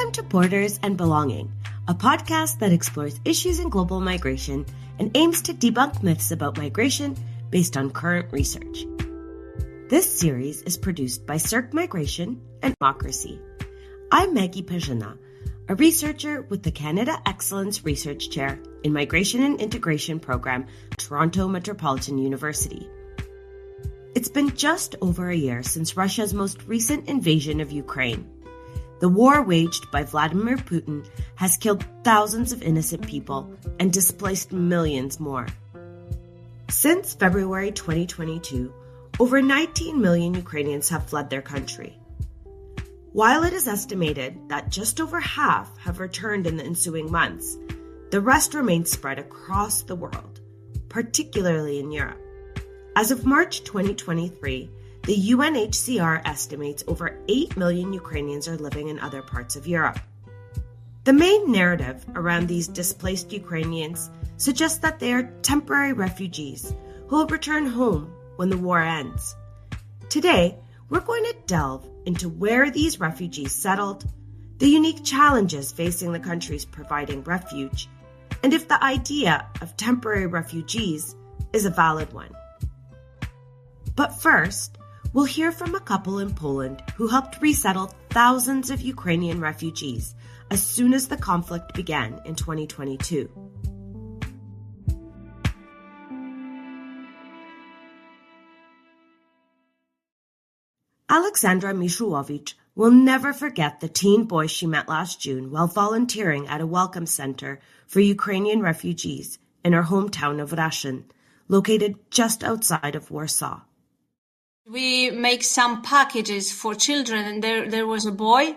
Welcome to Borders and Belonging, a podcast that explores issues in global migration and aims to debunk myths about migration based on current research. This series is produced by CERC Migration and Democracy. I'm Maggie Perzyna, a researcher with the Canada Excellence Research Chair in Migration and Integration Program at Toronto Metropolitan University. It's been just over a year since Russia's most recent invasion of Ukraine. The war waged by Vladimir Putin has killed thousands of innocent people and displaced millions more. Since February 2022, over 19 million Ukrainians have fled their country. While it is estimated that just over half have returned in the ensuing months, the rest remain spread across the world, particularly in Europe. As of March 2023, the UNHCR estimates over 8 million Ukrainians are living in other parts of Europe. The main narrative around these displaced Ukrainians suggests that they are temporary refugees who will return home when the war ends. Today, we're going to delve into where these refugees settled, the unique challenges facing the countries providing refuge, and if the idea of temporary refugees is a valid one. But first, we'll hear from a couple in Poland who helped resettle thousands of Ukrainian refugees as soon as the conflict began in 2022. Aleksandra Miszułowicz will never forget the teen boy she met last June while volunteering at a welcome center for Ukrainian refugees in her hometown of Raszyn, located just outside of Warsaw. We make some packages for children, and there was a boy,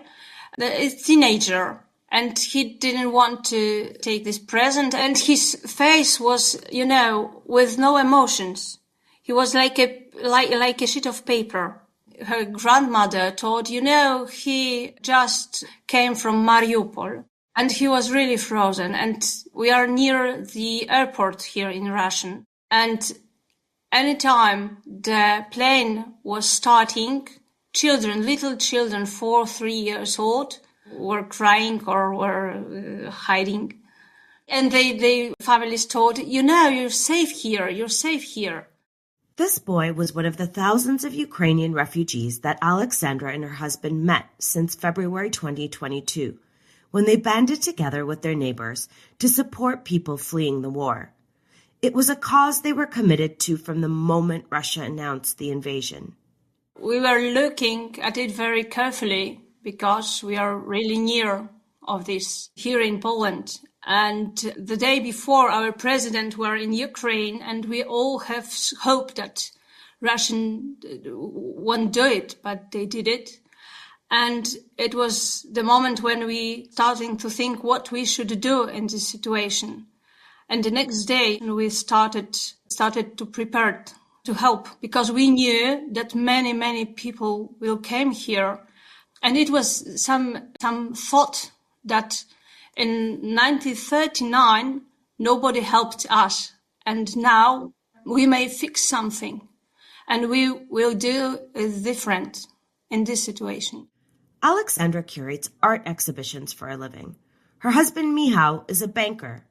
a teenager, and he didn't want to take this present, and his face was, with no emotions. He was like a sheet of paper. Her grandmother told, he just came from Mariupol, and he was really frozen, and we are near the airport here in Raszyn, and anytime the plane was starting, little children, 4-3 years old, were crying or were hiding. And they families told, you're safe here, you're safe here. This boy was one of the thousands of Ukrainian refugees that Aleksandra and her husband met since February 2022, when they banded together with their neighbors to support people fleeing the war. It was a cause they were committed to from the moment Russia announced the invasion. We were looking at it very carefully because we are really near of this here in Poland. And the day before, our president were in Ukraine, and we all have hoped that Russian won't do it, but they did it. And it was the moment when we starting to think what we should do in this situation. And the next day, we started to prepare to help because we knew that many, many people will come here. And it was some thought that in 1939, nobody helped us. And now we may fix something and we will do it different in this situation. Aleksandra curates art exhibitions for a living. Her husband, Michał, is a banker.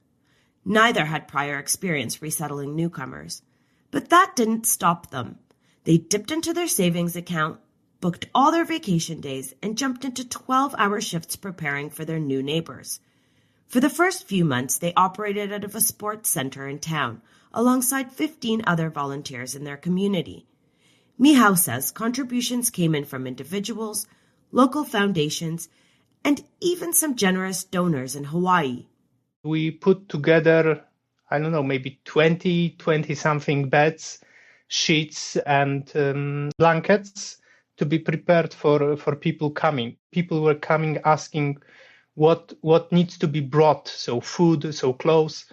Neither had prior experience resettling newcomers, but that didn't stop them. They dipped into their savings account, booked all their vacation days, and jumped into 12-hour shifts preparing for their new neighbors. For the first few months, they operated out of a sports center in town, alongside 15 other volunteers in their community. Michał says contributions came in from individuals, local foundations, and even some generous donors in Hawaii. We put together, maybe 20-something beds, sheets, and blankets to be prepared for people coming. People were coming asking what needs to be brought, so food, so clothes.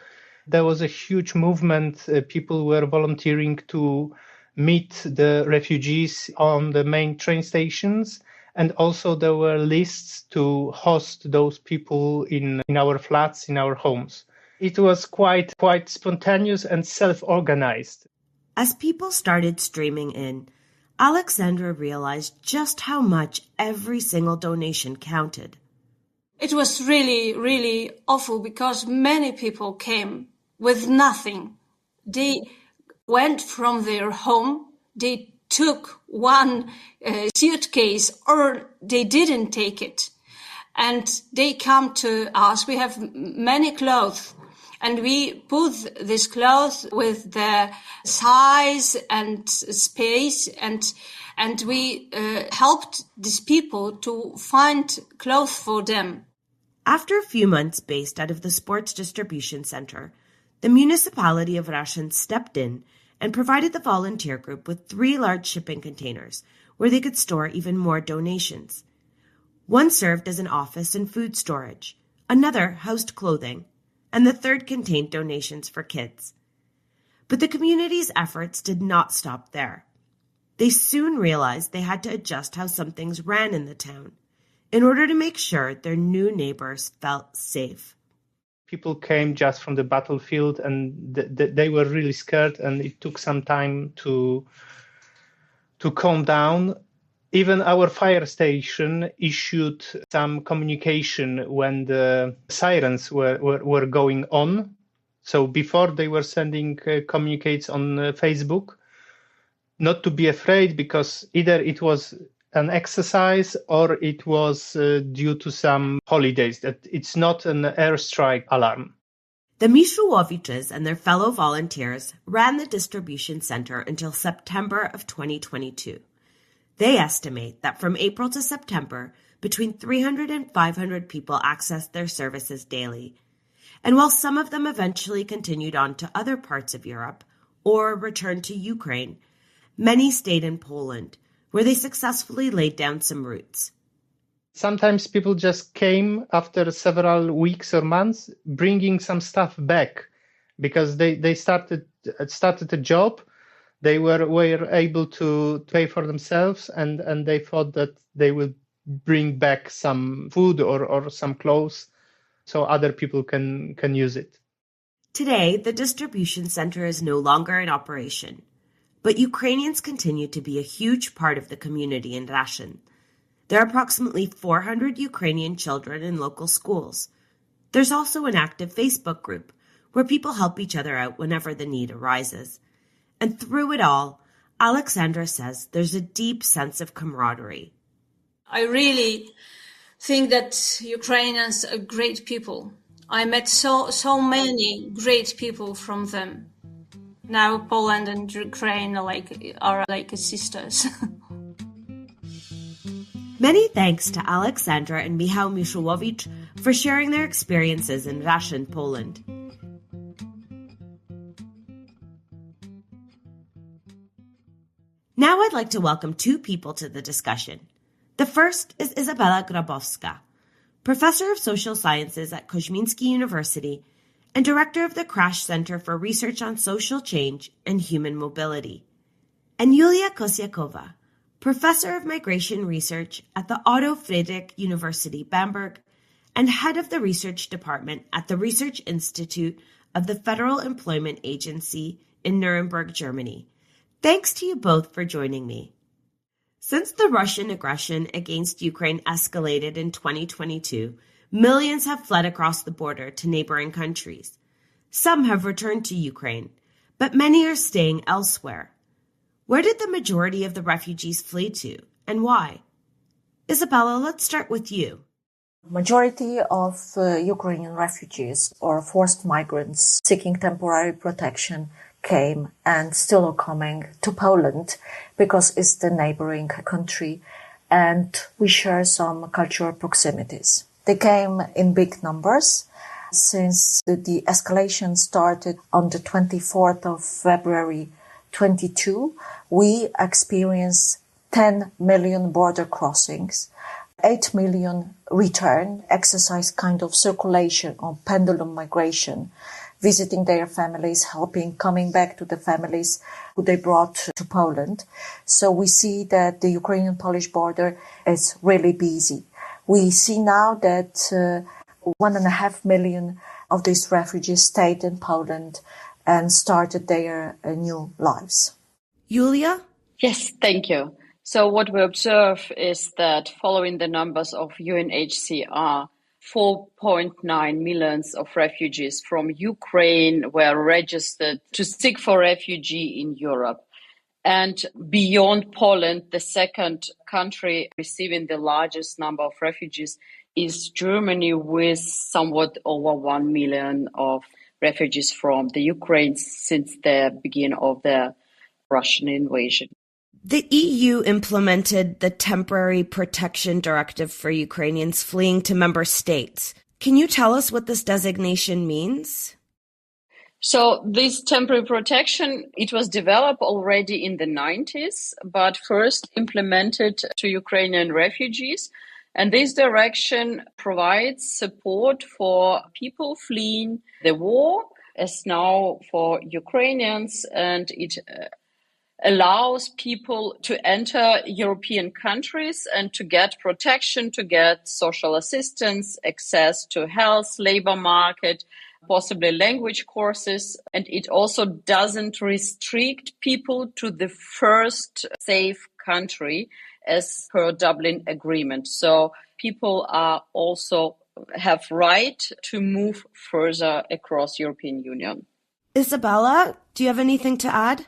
There was a huge movement. People were volunteering to meet the refugees on the main train stations. And also there were lists to host those people in our flats, in our homes. It was quite spontaneous and self-organized. As people started streaming in, Aleksandra realized just how much every single donation counted. It was really, really awful because many people came with nothing. They went from their home, they took one suitcase or they didn't take it. And they come to us. We have many clothes and we put this clothes with the size and space and we helped these people to find clothes for them. After a few months based out of the sports distribution center, the municipality of Rashin stepped in and provided the volunteer group with 3 large shipping containers where they could store even more donations. One served as an office and food storage, another housed clothing, and the third contained donations for kids. But the community's efforts did not stop there. They soon realized they had to adjust how some things ran in the town in order to make sure their new neighbors felt safe. People came just from the battlefield and they were really scared, and it took some time to calm down. Even our fire station issued some communication when the sirens were going on. So before they were sending communiques on Facebook, not to be afraid, because either it was an exercise or it was due to some holidays, that it's not an airstrike alarm. The Miszułowiczes and their fellow volunteers ran the distribution center until September of 2022. They estimate that from April to September, between 300 and 500 people accessed their services daily. And while some of them eventually continued on to other parts of Europe or returned to Ukraine, many stayed in Poland, where they successfully laid down some roots. Sometimes people just came after several weeks or months, bringing some stuff back, because they started a job. They were able to pay for themselves, and they thought that they would bring back some food or some clothes so other people can use it. Today, the distribution center is no longer in operation, but Ukrainians continue to be a huge part of the community in Rashin. There are approximately 400 Ukrainian children in local schools. There's also an active Facebook group where people help each other out whenever the need arises. And through it all, Aleksandra says there's a deep sense of camaraderie. I really think that Ukrainians are great people. I met so many great people from them. Now Poland and Ukraine are like sisters. Many thanks to Aleksandra and Michał Miszułowicz for sharing their experiences in Rashin, Poland. Now I'd like to welcome 2 people to the discussion. The first is Izabela Grabowska, professor of social sciences at Koźmiński University and director of the Crash Center for Research on Social Change and Human Mobility. And Yulia Kosyakova, professor of migration research at the Otto Friedrich University Bamberg and head of the research department at the Research Institute of the Federal Employment Agency in Nuremberg, Germany. Thanks to you both for joining me. Since the Russian aggression against Ukraine escalated in 2022, millions have fled across the border to neighboring countries. Some have returned to Ukraine, but many are staying elsewhere. Where did the majority of the refugees flee to, and why? Izabela, let's start with you. Majority of Ukrainian refugees or forced migrants seeking temporary protection came and still are coming to Poland because it's the neighboring country and we share some cultural proximities. They came in big numbers. Since the escalation started on the 24th of February 22, we experienced 10 million border crossings, 8 million return, exercise kind of circulation on pendulum migration, visiting their families, coming back to the families who they brought to Poland. So we see that the Ukrainian-Polish border is really busy. We see now that 1.5 million of these refugees stayed in Poland and started their new lives. Yulia? Yes, thank you. So what we observe is that following the numbers of UNHCR 4.9 million of refugees from Ukraine were registered to seek for refugee in Europe. And beyond Poland, the second country receiving the largest number of refugees is Germany, with somewhat over 1 million of refugees from the Ukraine since the beginning of the Russian invasion. The EU implemented the Temporary Protection Directive for Ukrainians fleeing to member states. Can you tell us what this designation means? So this temporary protection, it was developed already in the 90s, but first implemented to Ukrainian refugees. And this direction provides support for people fleeing the war, as now for Ukrainians, and it allows people to enter European countries and to get protection, to get social assistance, access to health, labor market, possibly language courses. And it also doesn't restrict people to the first safe country as per Dublin Agreement. So people are also have right to move further across European Union. Izabela, do you have anything to add?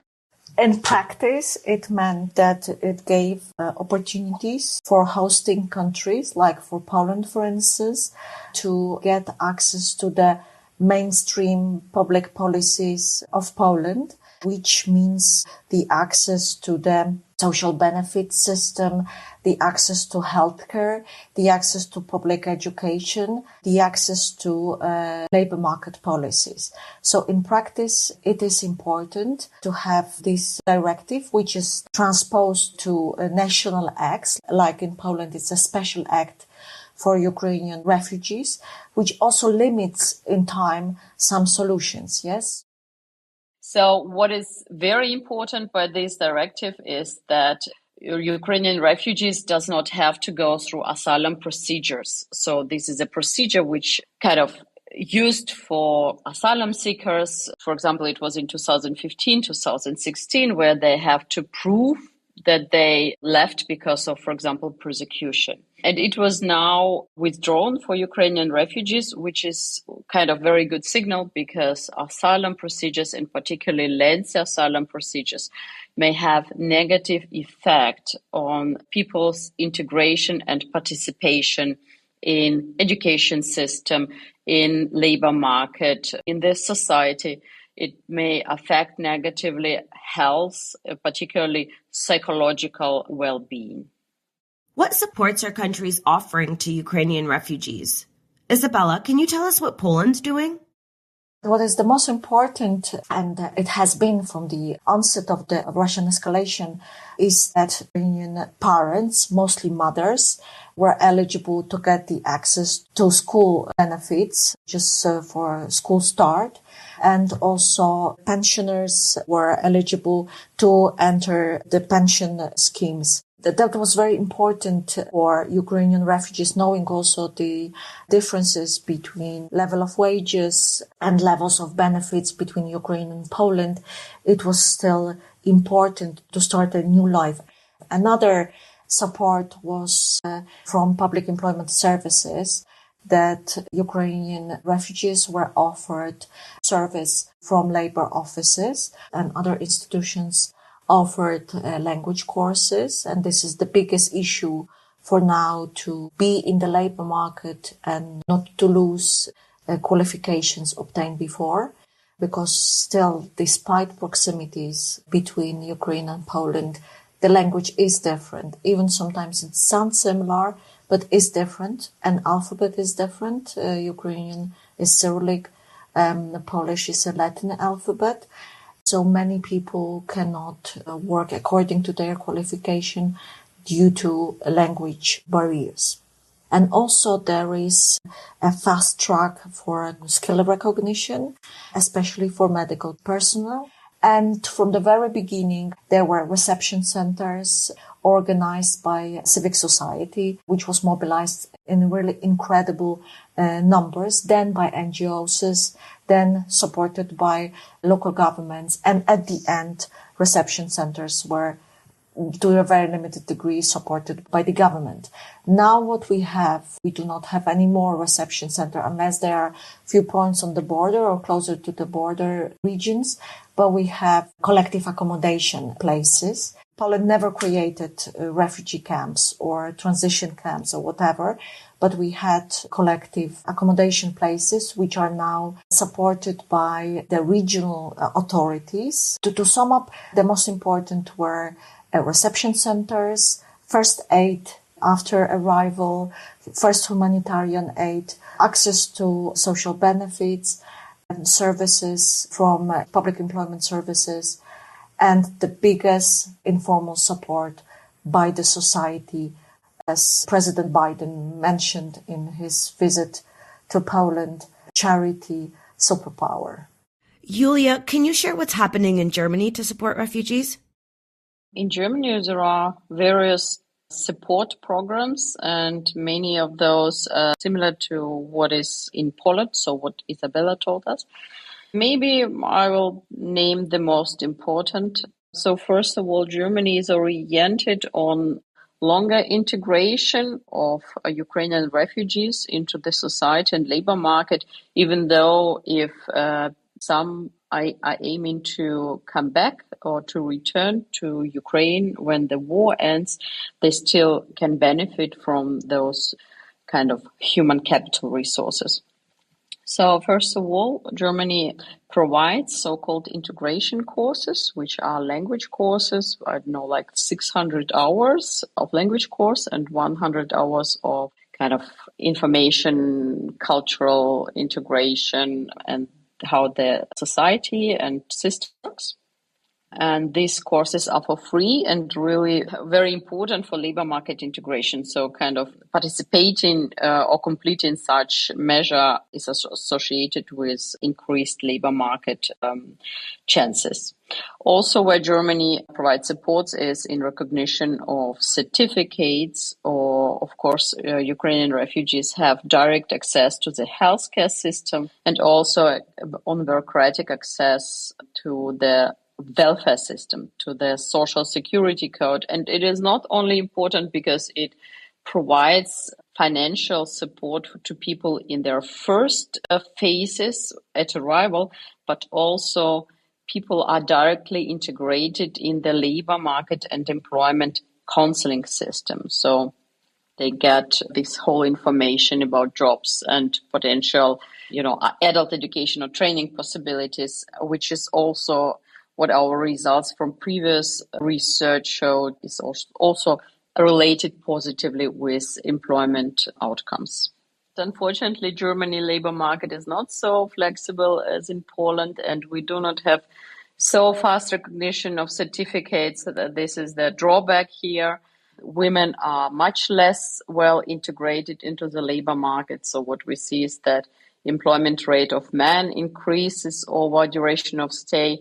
In practice, it meant that it gave opportunities for hosting countries, like for Poland, for instance, to get access to the mainstream public policies of Poland, which means the access to the social benefit system, the access to healthcare, the access to public education, the access to labor market policies. So in practice, it is important to have this directive, which is transposed to national acts. Like in Poland, it's a special act for Ukrainian refugees, which also limits in time some solutions, yes? So what is very important by this directive is that Ukrainian refugees does not have to go through asylum procedures. So this is a procedure which kind of used for asylum seekers. For example, it was in 2015, 2016, where they have to prove that they left because of, for example, persecution. And it was now withdrawn for Ukrainian refugees, which is kind of very good signal, because asylum procedures, and particularly lengthy asylum procedures, may have negative effect on people's integration and participation in education system, in labor market, in the society. It may affect negatively health, particularly psychological well-being. What supports are countries offering to Ukrainian refugees? Izabela, can you tell us what Poland's doing? What is the most important, and it has been from the onset of the Russian escalation, is that Ukrainian parents, mostly mothers, were eligible to get the access to school benefits just for school start. And also pensioners were eligible to enter the pension schemes. That was very important for Ukrainian refugees, knowing also the differences between level of wages and levels of benefits between Ukraine and Poland. It was still important to start a new life. Another support was from public employment services, that Ukrainian refugees were offered service from labor offices, and other institutions offered language courses. And this is the biggest issue for now, to be in the labor market and not to lose qualifications obtained before, because still, despite proximities between Ukraine and Poland, the language is different. Even sometimes it sounds similar, but is different. And alphabet is different. Ukrainian is Cyrillic, Polish is a Latin alphabet. So many people cannot work according to their qualification due to language barriers. And also there is a fast track for skill recognition, especially for medical personnel. And from the very beginning, there were reception centers organized by civic society, which was mobilized in really incredible numbers, then by NGOs, then supported by local governments. And at the end, reception centers were to a very limited degree supported by the government. Now what we do not have any more reception center unless there are few points on the border or closer to the border regions, but we have collective accommodation places. Poland never created refugee camps or transition camps or whatever, but we had collective accommodation places which are now supported by the regional authorities. To sum up, the most important were reception centers, first aid after arrival, first humanitarian aid, access to social benefits and services from public employment services, and the biggest informal support by the society, as President Biden mentioned in his visit to Poland, charity superpower. Yulia, can you share what's happening in Germany to support refugees? In Germany, there are various support programs, and many of those are similar to what is in Poland, so what Izabela told us. Maybe I will name the most important. So first of all, Germany is oriented on longer integration of Ukrainian refugees into the society and labor market, even though if some are aiming to come back or to return to Ukraine when the war ends, they still can benefit from those kind of human capital resources. So first of all, Germany provides so-called integration courses, which are language courses, like 600 hours of language course and 100 hours of kind of information, cultural integration, and how the society and system works. And these courses are for free and really very important for labor market integration. So kind of participating or completing such measure is associated with increased labor market chances. Also, where Germany provides supports is in recognition of certificates, or of course, Ukrainian refugees have direct access to the healthcare system and also on bureaucratic access to the welfare system, to the social security code. And it is not only important because it provides financial support to people in their first phases at arrival, but also people are directly integrated in the labor market and employment counseling system. So they get this whole information about jobs and potential, adult education or training possibilities, which is also what our results from previous research showed is also related positively with employment outcomes. Unfortunately, Germany labor market is not so flexible as in Poland, and we do not have so fast recognition of certificates. This is the drawback here. Women are much less well integrated into the labor market. So what we see is that employment rate of men increases over duration of stay.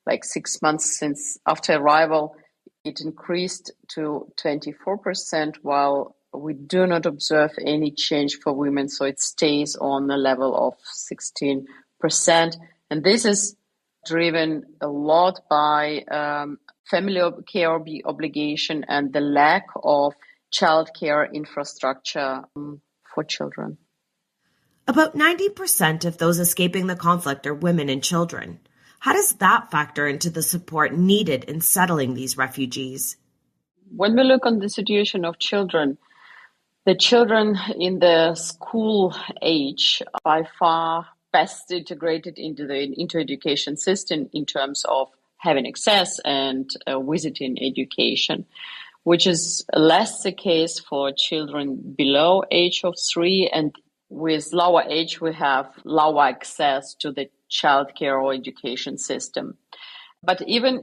Like 6 months since after arrival, it increased to 24%, while we do not observe any change for women. So it stays on the level of 16%. And this is driven a lot by family care obligation and the lack of childcare infrastructure for children. About 90% of those escaping the conflict are women and children. How does that factor into the support needed in settling these refugees? When we look on the situation of children, the children in the school age are by far best integrated into education system in terms of having access and visiting education, which is less the case for children below age of 3, and with lower age we have lower access to the childcare or education system. But even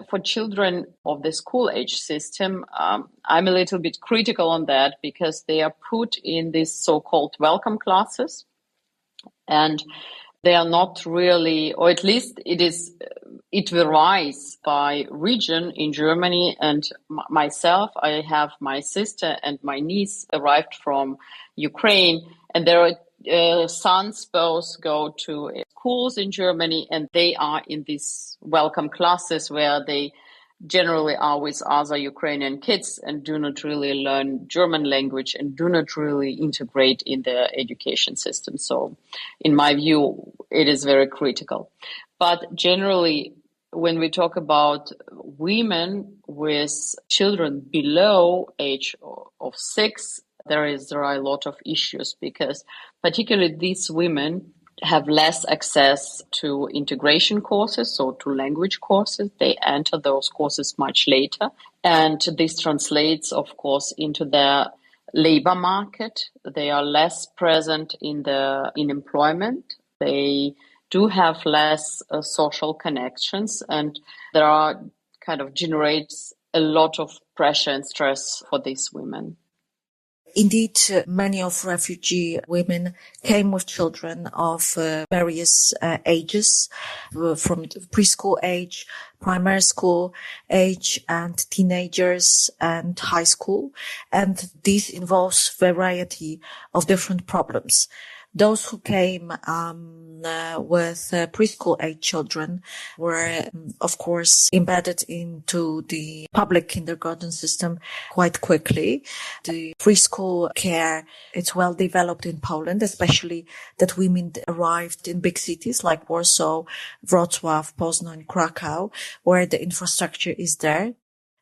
for children of the school age system, I'm a little bit critical on that because they are put in these so-called welcome classes, and they are not really, or at least it varies by region in Germany. And myself, I have my sister and my niece arrived from Ukraine, and their sons both go to schools in Germany, and they are in these welcome classes where they generally are with other Ukrainian kids and do not really learn German language and do not really integrate in the education system. So in my view, it is very critical. But generally, when we talk about women with children below age of 6, there are a lot of issues because particularly these women have less access to integration courses, so to language courses. They enter those courses much later. And this translates, of course, into their labor market. They are less present in employment. They do have less social connections, and there are kind of generates a lot of pressure and stress for these women. Indeed, many of refugee women came with children of various ages, from preschool age, primary school age, and teenagers and high school. And this involves variety of different problems. Those who came with preschool age children were, of course, embedded into the public kindergarten system quite quickly. The preschool care, it's well developed in Poland, especially that women arrived in big cities like Warsaw, Wrocław, Poznań, Krakow, where the infrastructure is there.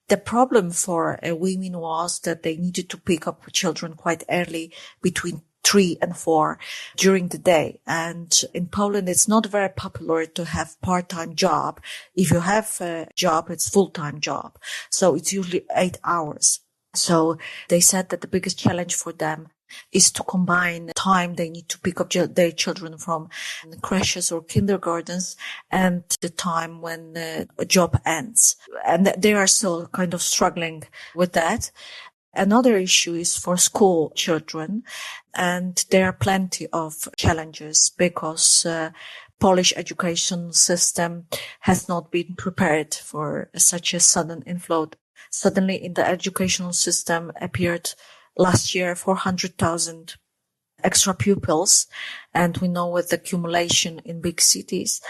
The problem for women was that they needed to pick up children quite early, between 3 and 4 during the day. And in Poland, it's not very popular to have part-time job. If you have a job, it's full-time job. So it's usually 8 hours. So they said that the biggest challenge for them is to combine the time they need to pick up their children from creches or kindergartens and the time when the job ends. And they are still kind of struggling with that. Another issue is for school children, and there are plenty of challenges because Polish education system has not been prepared for such a sudden inflow. Suddenly in the educational system appeared last year 400,000 extra pupils, and we know with the accumulation in big cities.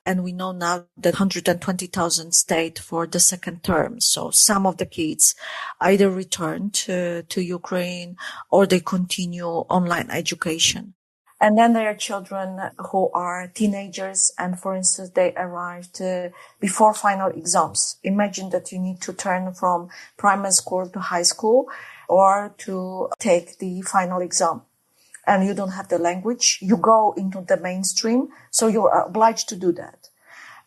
And we know now that 120,000 stayed for the second term. So some of the kids either returned to Ukraine or they continue online education. And then there are children who are teenagers and, for instance, they arrived before final exams. Imagine that you need to turn from primary school to high school or to take the final exam. And you don't have the language, you go into the mainstream, so you're obliged to do that.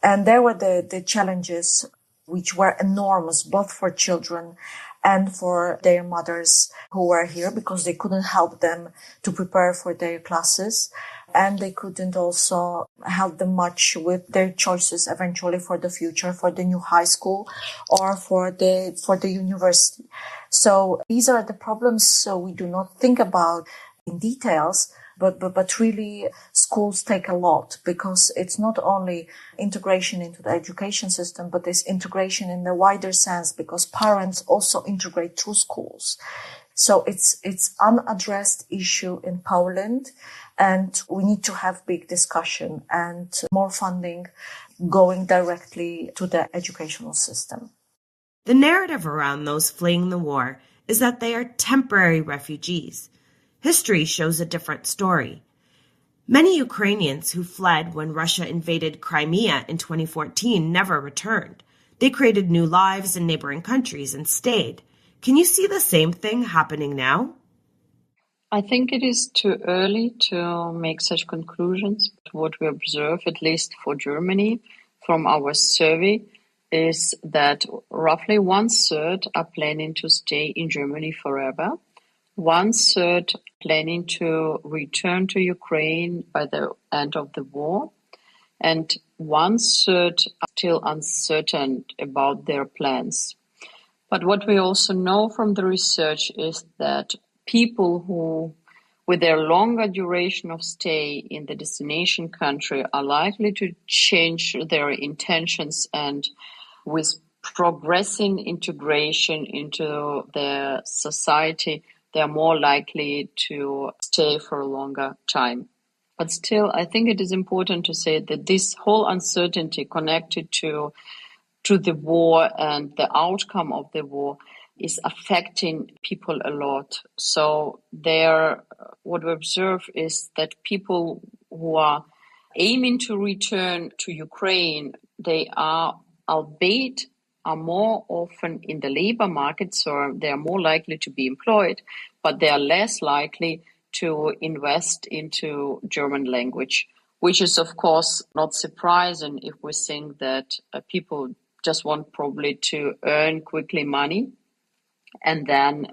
And there were the challenges which were enormous, both for children and for their mothers who were here, because they couldn't help them to prepare for their classes. And they couldn't also help them much with their choices eventually for the future, for the new high school or for the university. So these are the problems. So we do not think about in details, but really schools take a lot, because it's not only integration into the education system, but it's integration in the wider sense, because parents also integrate through schools. So it's unaddressed issue in Poland, and we need to have big discussion and more funding going directly to the educational system. The narrative around those fleeing the war is that they are temporary refugees. History shows a different story. Many Ukrainians who fled when Russia invaded Crimea in 2014 never returned. They created new lives in neighboring countries and stayed. Can you see the same thing happening now? I think it is too early to make such conclusions. What we observe, at least for Germany, from our survey, is that roughly 1/3 are planning to stay in Germany forever. 1/3 planning to return to Ukraine by the end of the war, and 1/3 are still uncertain about their plans. But what we also know from the research is that people who, with their longer duration of stay in the destination country, are likely to change their intentions, and with progressing integration into their society, they are more likely to stay for a longer time. But still, I think it is important to say that this whole uncertainty connected to to the war and the outcome of the war is affecting people a lot. So what we observe is that people who are aiming to return to Ukraine, they are, albeit, are more often in the labor market, so they are more likely to be employed, but they are less likely to invest into German language, which is, of course, not surprising if we think that people just want probably to earn quickly money and then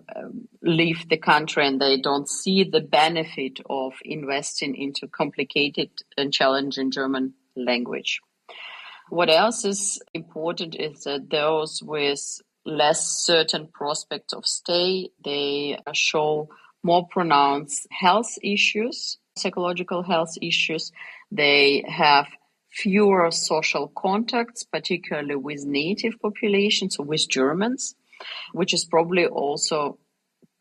leave the country, and they don't see the benefit of investing into complicated and challenging German language. What else is important is that those with less certain prospects of stay, they show more pronounced health issues, psychological health issues. They have fewer social contacts, particularly with native populations, so with Germans, which is probably also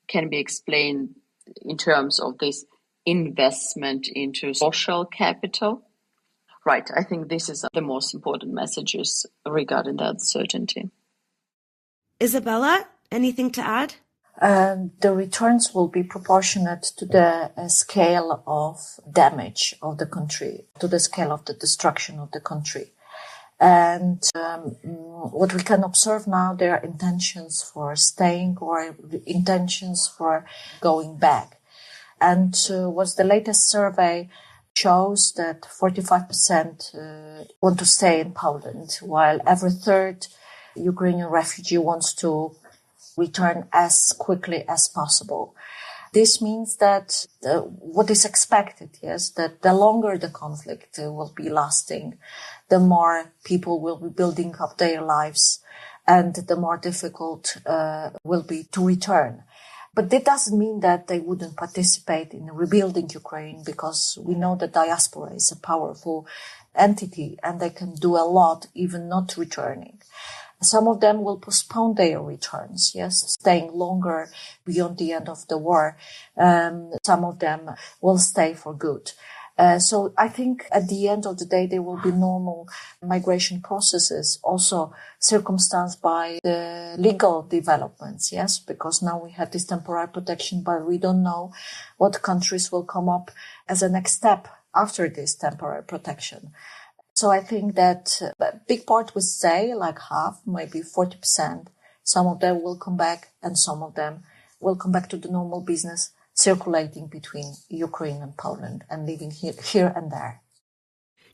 can be explained in terms of this investment into social capital. Right, I think this is the most important messages regarding that certainty. Isabela, anything to add? The returns will be proportionate to the scale of damage of the country, to the scale of the destruction of the country. And what we can observe now, there are intentions for staying or intentions for going back. And what's the latest survey shows that 45% want to stay in Poland, while every third Ukrainian refugee wants to return as quickly as possible. This means that what is expected, yes, that the longer the conflict will be lasting, the more people will be building up their lives and the more difficult will be to return. But that doesn't mean that they wouldn't participate in rebuilding Ukraine, because we know that diaspora is a powerful entity and they can do a lot even not returning. Some of them will postpone their returns, yes, staying longer beyond the end of the war. Some of them will stay for good. So I think at the end of the day, there will be normal migration processes, also circumstanced by the legal developments, yes, because now we have this temporary protection, but we don't know what countries will come up as a next step after this temporary protection. So I think that a big part would say, like half, maybe 40%, some of them will come back and some of them will come back to the normal business circulating between Ukraine and Poland and living here and there.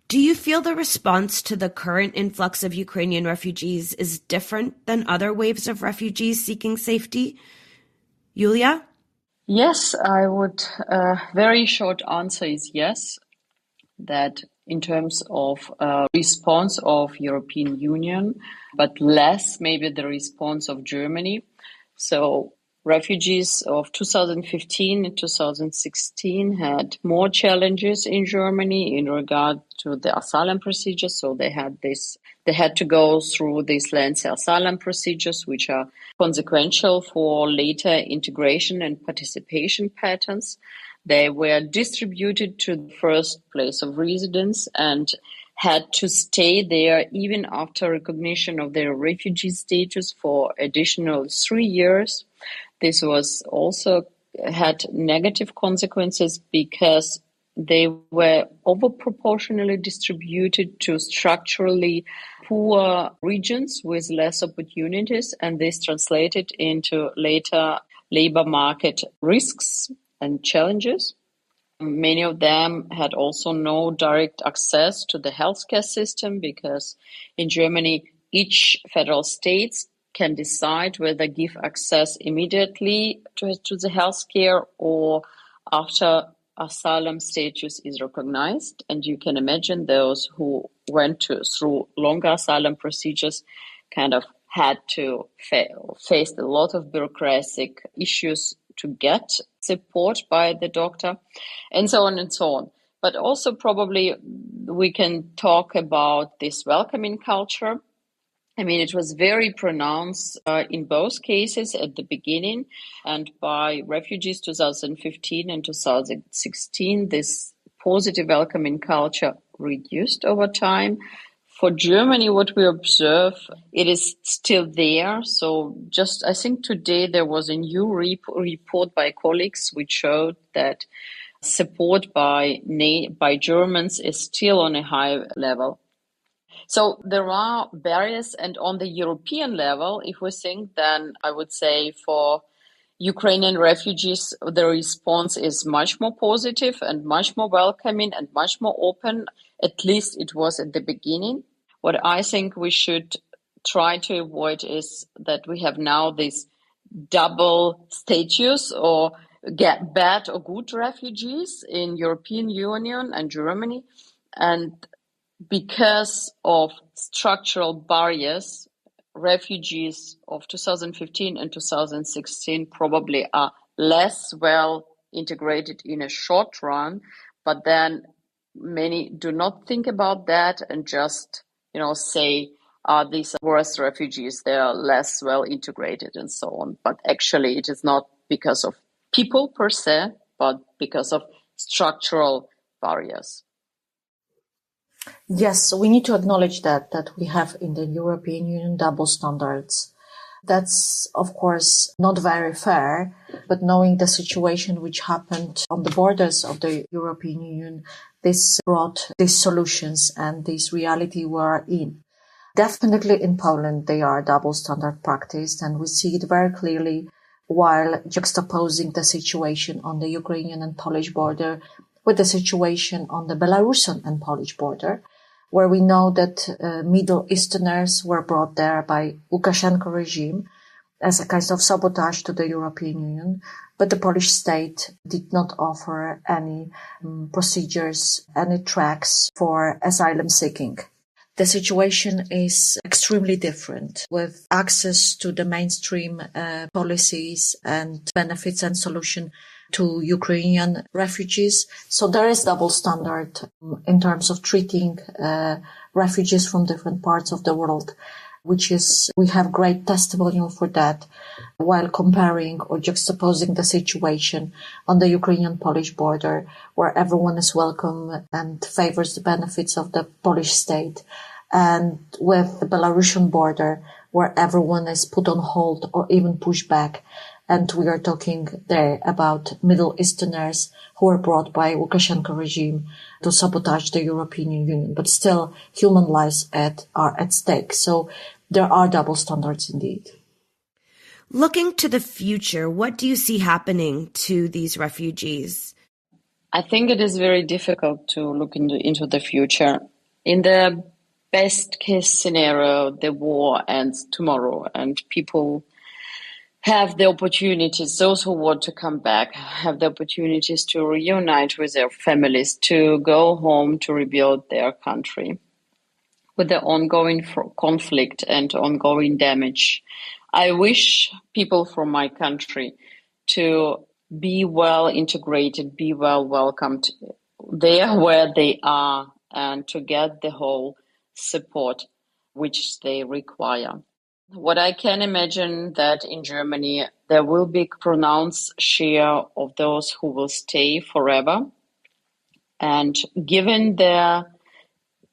Do you feel the response to the current influx of Ukrainian refugees is different than other waves of refugees seeking safety? Yulia? Yes, I would. Very short answer is yes, that in terms of response of European Union, but less maybe the response of Germany. So refugees of 2015 and 2016 had more challenges in Germany in regard to the asylum procedures. So they had to go through these lengthy asylum procedures, which are consequential for later integration and participation patterns. They were distributed to the first place of residence and had to stay there even after recognition of their refugee status for additional 3 years. This was also had negative consequences because they were overproportionally distributed to structurally poor regions with less opportunities, and this translated into later labor market risks and challenges. Many of them had also no direct access to the healthcare system because in Germany, each federal state can decide whether give access immediately to the healthcare or after asylum status is recognized. And you can imagine those who went through longer asylum procedures kind of had to face a lot of bureaucratic issues to get support by the doctor, and so on and so on. But also probably we can talk about this welcoming culture. I mean, it was very pronounced in both cases at the beginning, and by refugees 2015 and 2016, this positive welcoming culture reduced over time. For Germany, what we observe, it is still there. So just, I think today there was a new report by colleagues which showed that support by Germans is still on a high level. So there are barriers, and on the European level, if we think, then I would say for Ukrainian refugees, the response is much more positive and much more welcoming and much more open. At least it was at the beginning. What I think we should try to avoid is that we have now this double status, or get bad or good refugees in European Union and Germany. And because of structural barriers, refugees of 2015 and 2016 probably are less well integrated in a short run, but then many do not think about that and just, say, these are worse refugees, they are less well integrated and so on. But actually it is not because of people per se, but because of structural barriers. Yes, we need to acknowledge that we have in the European Union double standards. That's, of course, not very fair, but knowing the situation which happened on the borders of the European Union, this brought these solutions and this reality we're in. Definitely in Poland, they are double standard practiced, and we see it very clearly while juxtaposing the situation on the Ukrainian and Polish border with the situation on the Belarusian and Polish border, where we know that Middle Easterners were brought there by Lukashenko regime as a kind of sabotage to the European Union, but the Polish state did not offer any procedures, any tracks for asylum seeking. The situation is extremely different, with access to the mainstream policies and benefits and solution to Ukrainian refugees. So there is double standard in terms of treating refugees from different parts of the world, we have great testimonial for that, while comparing or juxtaposing the situation on the Ukrainian-Polish border, where everyone is welcome and favors the benefits of the Polish state, and with the Belarusian border, where everyone is put on hold or even pushed back. And we are talking there about Middle Easterners who were brought by Lukashenko regime to sabotage the European Union, but still human lives are at stake. So there are double standards indeed. Looking to the future, what do you see happening to these refugees? I think it is very difficult to look into the future. In the best case scenario, the war ends tomorrow and people have the opportunities, those who want to come back, have the opportunities to reunite with their families, to go home, to rebuild their country. With the ongoing conflict and ongoing damage, I wish people from my country to be well integrated, be well welcomed there where they are, and to get the whole support which they require. What I can imagine that in Germany, there will be a pronounced share of those who will stay forever. And given the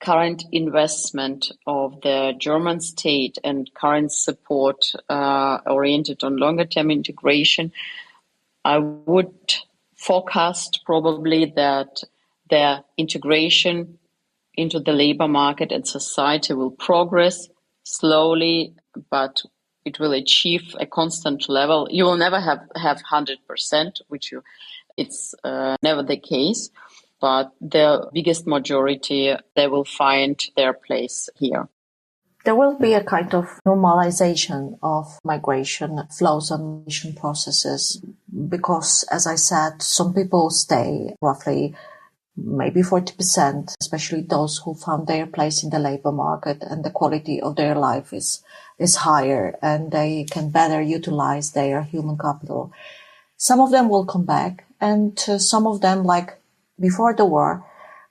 current investment of the German state and current support oriented on longer-term integration, I would forecast probably that the integration into the labor market and society will progress slowly, but it will achieve a constant level. You will never have 100%, it's never the case, but the biggest majority, they will find their place here. There will be a kind of normalization of migration flows and migration processes because, as I said, some people stay roughly maybe 40%, especially those who found their place in the labor market and the quality of their life is higher and they can better utilize their human capital. Some of them will come back, and some of them, like before the war,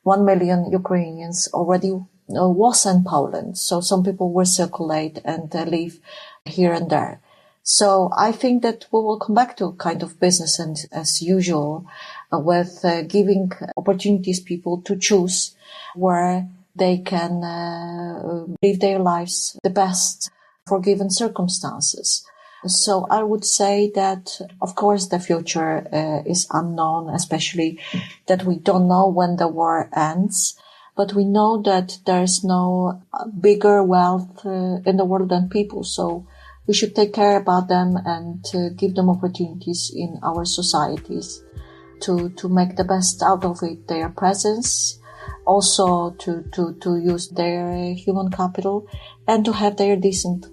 1 million Ukrainians already was in Poland. So some people will circulate and live here and there. So I think that we will come back to kind of business and as usual with giving opportunities people to choose where they can live their lives the best for given circumstances. So I would say that, of course, the future is unknown, especially that we don't know when the war ends. But we know that there is no bigger wealth in the world than people. So we should take care about them and give them opportunities in our societies to make the best out of it, their presence, also to use their human capital and to have their decent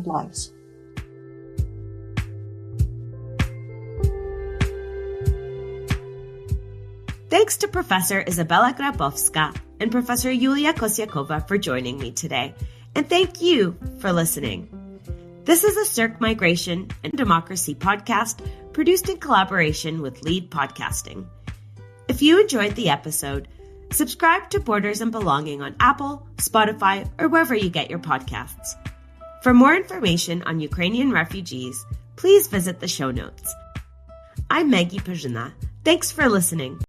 lives. Thanks to Professor Izabela Grabowska and Professor Yulia Kosyakova for joining me today. And thank you for listening. This is a CERC Migration and Democracy podcast produced in collaboration with Lead Podcasting. If you enjoyed the episode, subscribe to Borders and Belonging on Apple, Spotify, or wherever you get your podcasts. For more information on Ukrainian refugees, please visit the show notes. I'm Maggie Perzyna. Thanks for listening.